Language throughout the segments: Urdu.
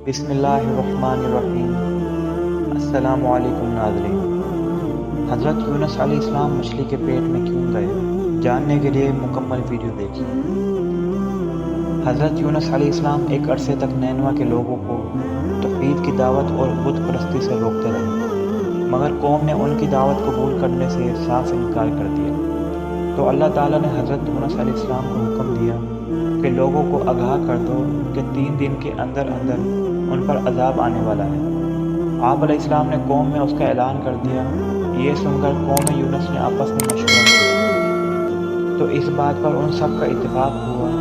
بسم اللہ الرحمن الرحیم۔ السلام علیکم ناظرین۔ حضرت یونس علیہ السلام مچھلی کے پیٹ میں کیوں گئے، جاننے کے لیے مکمل ویڈیو دیکھیں۔ حضرت یونس علیہ السلام ایک عرصے تک نینوا کے لوگوں کو توحید کی دعوت اور بت پرستی سے روکتے رہے، مگر قوم نے ان کی دعوت قبول کرنے سے صاف انکار کر دیا۔ تو اللہ تعالیٰ نے حضرت یونس علیہ السلام کو حکم دیا کہ لوگوں کو آگاہ کر دو کہ 3 دن کے اندر ان پر عذاب آنے والا ہے۔ آپ علیہ السلام نے قوم میں اس کا اعلان کر دیا۔ یہ سن کر قوم یونس نے آپس میں مشورہ کیا، تو اس بات پر ان سب کا اتفاق ہوا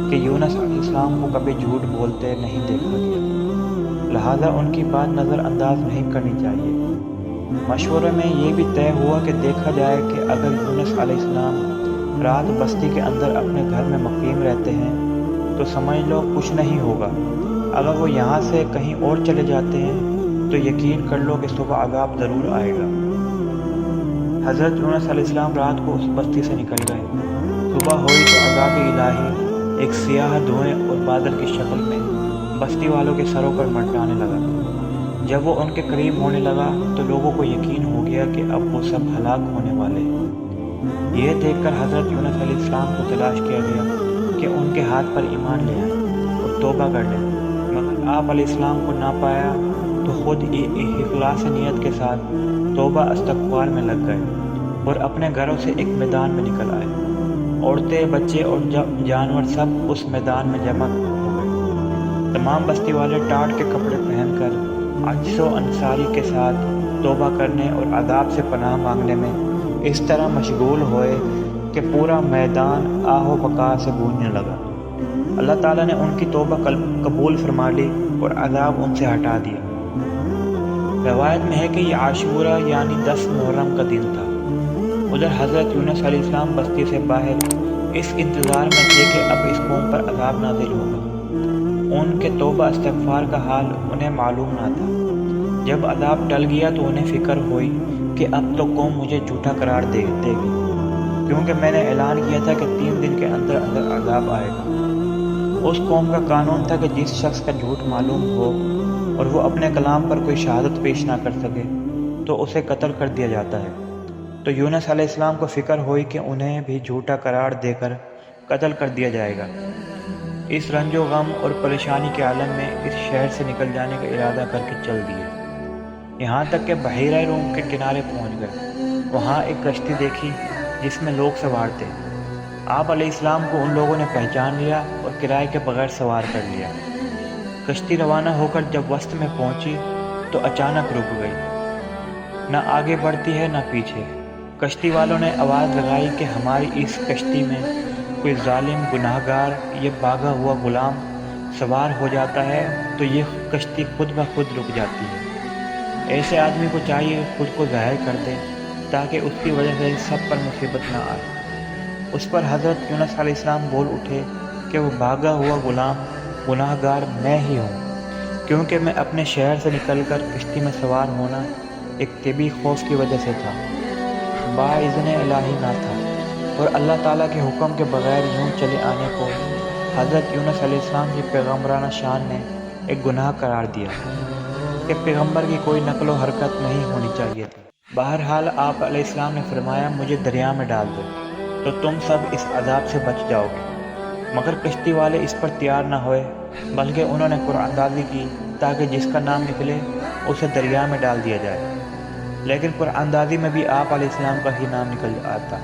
کہ یونس علیہ السلام کو کبھی جھوٹ بولتے نہیں دیکھا گیا، لہذا ان کی بات نظر انداز نہیں کرنی چاہیے۔ مشورے میں یہ بھی طے ہوا کہ دیکھا جائے کہ اگر یونس علیہ السلام رات بستی کے اندر اپنے گھر میں مقیم رہتے ہیں تو سمجھ لو کچھ نہیں ہوگا، اگر وہ یہاں سے کہیں اور چلے جاتے ہیں تو یقین کر لو کہ صبح عذاب ضرور آئے گا۔ حضرت یونس علیہ السلام رات کو اس بستی سے نکل گئے۔ صبح ہوئی تو عذاب الہی ایک سیاہ دھوئیں اور بادل کی شکل میں بستی والوں کے سروں پر منڈرانے لگا۔ جب وہ ان کے قریب ہونے لگا تو لوگوں کو یقین ہو گیا کہ اب وہ سب ہلاک ہونے والے ہیں۔ یہ دیکھ کر حضرت یونس علیہ السلام کو تلاش کیا گیا کہ ان کے ہاتھ پر ایمان لے آئیں اور توبہ کر لیں، مگر آپ علیہ السلام کو نہ پایا تو خود اخلاص نیت کے ساتھ توبہ استغفار میں لگ گئے اور اپنے گھروں سے ایک میدان میں نکل آئے۔ عورتیں، بچے اور جانور سب اس میدان میں جمع ہو گئے۔ تمام بستی والے ٹاٹ کے کپڑے پہن کر عجز و انصاری کے ساتھ توبہ کرنے اور عذاب سے پناہ مانگنے میں اس طرح مشغول ہوئے کہ پورا میدان آہ و بکا سے گونجنے لگا۔ اللہ تعالیٰ نے ان کی توبہ قبول فرما لی اور عذاب ان سے ہٹا دیا۔ روایت میں ہے کہ یہ عاشورہ یعنی 10 محرم کا دن تھا۔ ادھر حضرت یونس علیہ السلام بستی سے باہر اس انتظار میں تھے کہ اب اس قوم پر عذاب نازل ہوگا۔ ان کے توبہ استغفار کا حال انہیں معلوم نہ تھا۔ جب عذاب ٹل گیا تو انہیں فکر ہوئی کہ اب تو قوم مجھے جھوٹا قرار دے گی، کیونکہ میں نے اعلان کیا تھا کہ 3 دن کے اندر عذاب آئے گا۔ اس قوم کا قانون تھا کہ جس شخص کا جھوٹ معلوم ہو اور وہ اپنے کلام پر کوئی شہادت پیش نہ کر سکے تو اسے قتل کر دیا جاتا ہے۔ تو یونس علیہ السلام کو فکر ہوئی کہ انہیں بھی جھوٹا قرار دے کر قتل کر دیا جائے گا۔ اس رنج و غم اور پریشانی کے عالم میں اس شہر سے نکل جانے کا ارادہ کر کے چل دیے، یہاں تک کہ بحیرہ روم کے کنارے پہنچ گئے۔ وہاں ایک کشتی دیکھی جس میں لوگ سوار تھے۔ آپ علیہ السلام کو ان لوگوں نے پہچان لیا اور کرائے کے بغیر سوار کر لیا۔ کشتی روانہ ہو کر جب وسط میں پہنچی تو اچانک رک گئی، نہ آگے بڑھتی ہے نہ پیچھے۔ کشتی والوں نے آواز لگائی کہ ہماری اس کشتی میں کوئی ظالم گناہ گار یا بھاگا ہوا غلام سوار ہو جاتا ہے تو یہ کشتی خود بخود رک جاتی ہے۔ ایسے آدمی کو چاہیے خود کو ظاہر کر دے تاکہ اس کی وجہ سے سب پر مصیبت نہ آئے۔ اس پر حضرت یونس علیہ السلام بول اٹھے کہ وہ بھاگا ہوا غلام گناہ گار میں ہی ہوں، کیونکہ میں اپنے شہر سے نکل کر کشتی میں سوار ہونا ایک طبعی خوف کی وجہ سے تھا، باذن الہی نہ تھا، اور اللہ تعالیٰ کے حکم کے بغیر یوں چلے آنے کو حضرت یونس علیہ السلام کی پیغمبرانہ شان نے ایک گناہ قرار دیا کہ پیغمبر کی کوئی نقل و حرکت نہیں ہونی چاہیے تھی۔ بہرحال آپ علیہ السلام نے فرمایا مجھے دریا میں ڈال دو تو تم سب اس عذاب سے بچ جاؤ گے، مگر کشتی والے اس پر تیار نہ ہوئے، بلکہ انہوں نے قرآن اندازی کی تاکہ جس کا نام نکلے اسے دریا میں ڈال دیا جائے، لیکن قرآن اندازی میں بھی آپ علیہ السلام کا ہی نام نکل آتا۔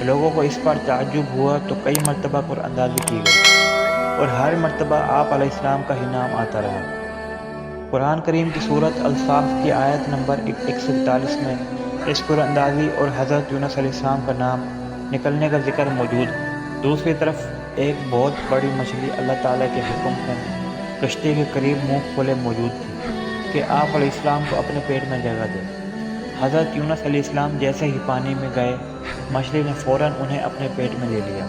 لوگوں کو اس پر تعجب ہوا تو کئی مرتبہ قرآن اندازی کی گئی اور ہر مرتبہ آپ علیہ السلام کا ہی نام آتا رہا۔ قرآن کریم کی سورۃ الصاف کی آیت نمبر 141 میں اس قرآن اندازی اور حضرت یونس علیہ السلام کا نام نکلنے کا ذکر موجود ہے۔ دوسری طرف ایک بہت بڑی مچھلی اللہ تعالیٰ کے حکم سے کشتی کے قریب منہ کھولے موجود تھی کہ آپ علیہ السلام کو اپنے پیٹ میں جگہ دے۔ حضرت یونس علیہ السلام جیسے ہی پانی میں گئے، مچھلی نے فوراً انہیں اپنے پیٹ میں لے لیا۔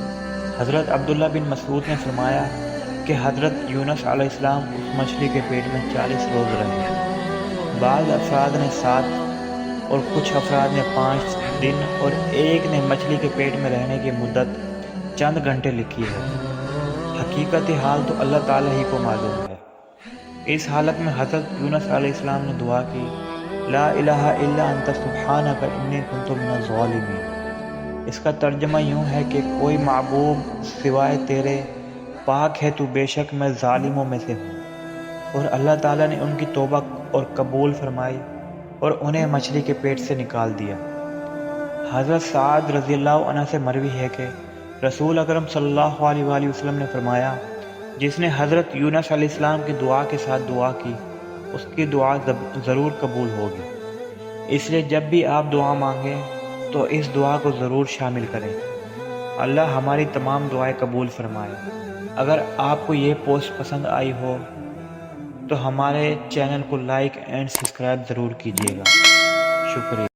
حضرت عبداللہ بن مسعود نے فرمایا کہ حضرت یونس علیہ السلام اس مچھلی کے پیٹ میں 40 روز رہے۔ بعض افراد نے 7 اور کچھ افراد نے 5 دن اور ایک نے مچھلی کے پیٹ میں رہنے کی مدت چند گھنٹے لکھی ہے۔ حقیقت حال تو اللہ تعالیٰ ہی کو معلوم ہے۔ اس حالت میں حضرت یونس علیہ السلام نے دعا کی، لا الہ الا انت سبحانک انی کنت من الظالمین۔ اس کا ترجمہ یوں ہے کہ کوئی معبود سوائے تیرے پاک ہے تو، بے شک میں ظالموں میں سے ہوں۔ اور اللہ تعالیٰ نے ان کی توبہ اور قبول فرمائی اور انہیں مچھلی کے پیٹ سے نکال دیا۔ حضرت سعد رضی اللہ عنہ سے مروی ہے کہ رسول اکرم صلی اللہ علیہ وآلہ وسلم نے فرمایا، جس نے حضرت یونس علیہ السلام کی دعا کے ساتھ دعا کی، اس کی دعا ضرور قبول ہوگی۔ اس لیے جب بھی آپ دعا مانگیں تو اس دعا کو ضرور شامل کریں۔ اللہ ہماری تمام دعائیں قبول فرمائے۔ اگر آپ کو یہ پوسٹ پسند آئی ہو تو ہمارے چینل کو لائک اینڈ سبسکرائب ضرور کیجیے گا۔ شکریہ۔